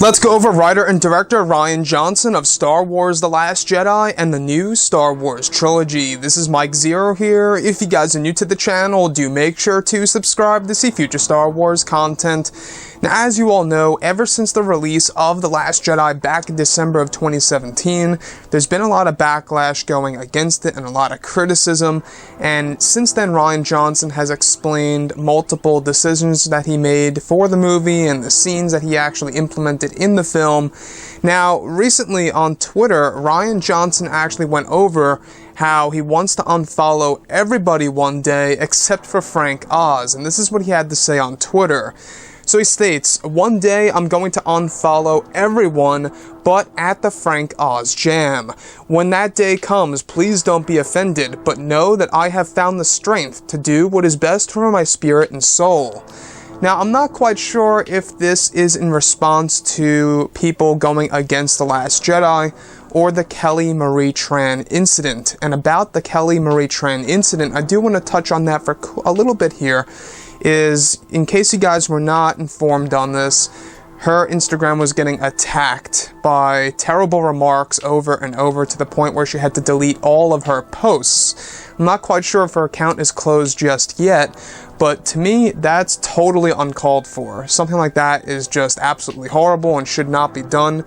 Let's go over writer and director Rian Johnson of Star Wars The Last Jedi and the new Star Wars trilogy. This is Mike Zero here. If you guys are new to the channel, do make sure to subscribe to see future Star Wars content. Now, as you all know, ever since the release of The Last Jedi back in December of 2017, there's been a lot of backlash going against it and a lot of criticism, and since then Rian Johnson has explained multiple decisions that he made for the movie and the scenes that he actually implemented in the film. Now, recently on Twitter, Rian Johnson actually went over how he wants to unfollow everybody one day except for Frank Oz, and this is what he had to say on Twitter. So he states, "One day I'm going to unfollow everyone but at the Frank Oz jam. When that day comes, please don't be offended, but know that I have found the strength to do what is best for my spirit and soul." Now, I'm not quite sure if this is in response to people going against The Last Jedi or the Kelly Marie Tran incident. And about the Kelly Marie Tran incident, I do want to touch on that for a little bit here. Is, in case you guys were not informed on this, her Instagram was getting attacked by terrible remarks over and over to the point where she had to delete all of her posts. I'm not quite sure if her account is closed just yet, but to me, that's totally uncalled for. Something like that is just absolutely horrible and should not be done.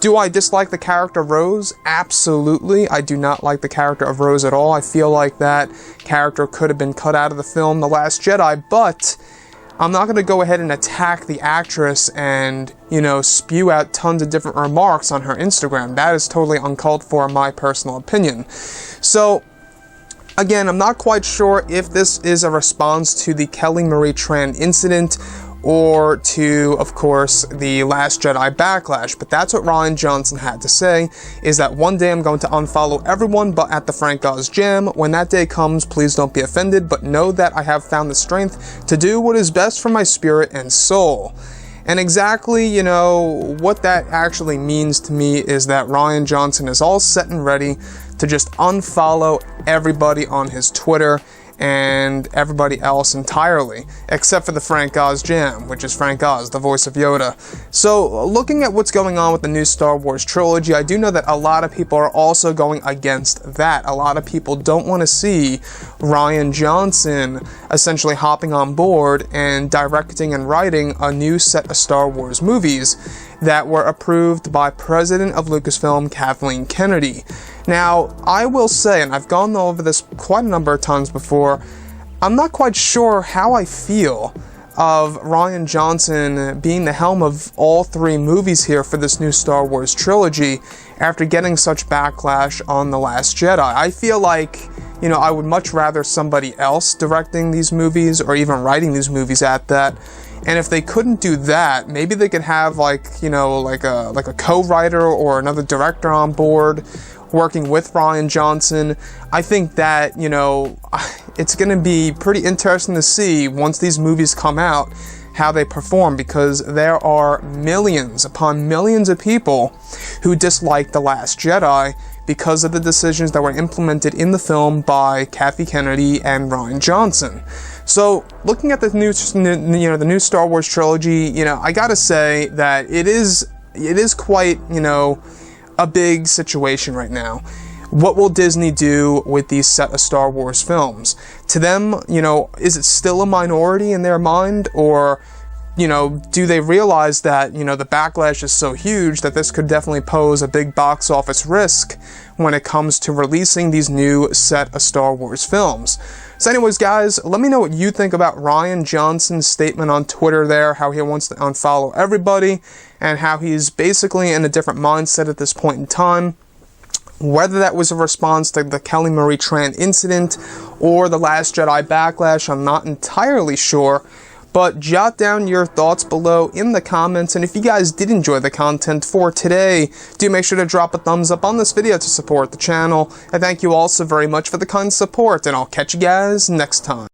Do I dislike the character Rose? Absolutely. I do not like the character of Rose at all. I feel like that character could have been cut out of the film The Last Jedi, but I'm not going to go ahead and attack the actress and, spew out tons of different remarks on her Instagram. That is totally uncalled for in my personal opinion. So, again, I'm not quite sure if this is a response to the Kelly Marie Tran incident or to, of course, the Last Jedi backlash, but that's what Rian Johnson had to say, is that one day I'm going to unfollow everyone but at the Frank Oz jam. When that day comes, please don't be offended, but know that I have found the strength to do what is best for my spirit and soul. And exactly, what that actually means to me is that Rian Johnson is all set and ready to just unfollow everybody on his Twitter and everybody else entirely, except for the Frank Oz jam, which is Frank Oz, the voice of Yoda. So, looking at what's going on with the new Star Wars trilogy, I do know that a lot of people are also going against that. A lot of people don't want to see Rian Johnson essentially hopping on board and directing and writing a new set of Star Wars movies that were approved by President of Lucasfilm, Kathleen Kennedy. Now, I will say, and I've gone over this quite a number of times before, I'm not quite sure how I feel of Rian Johnson being the helm of all three movies here for this new Star Wars trilogy after getting such backlash on The Last Jedi. I feel like, I would much rather somebody else directing these movies or even writing these movies at that. And if they couldn't do that, maybe they could have like a co-writer or another director on board working with Rian Johnson. I think that, it's going to be pretty interesting to see once these movies come out how they perform, because there are millions upon millions of people who dislike The Last Jedi because of the decisions that were implemented in the film by Kathy Kennedy and Rian Johnson. So, looking at the new Star Wars trilogy, I gotta say that it is quite, a big situation right now. What will Disney do with these set of Star Wars films? To them, is it still a minority in their mind, or, do they realize that, the backlash is so huge that this could definitely pose a big box office risk when it comes to releasing these new set of Star Wars films? So anyways, guys, let me know what you think about Rian Johnson's statement on Twitter there, how he wants to unfollow everybody, and how he's basically in a different mindset at this point in time. Whether that was a response to the Kelly Marie Tran incident or the Last Jedi backlash, I'm not entirely sure. But jot down your thoughts below in the comments, and if you guys did enjoy the content for today, do make sure to drop a thumbs up on this video to support the channel. I thank you all so very much for the kind support, and I'll catch you guys next time.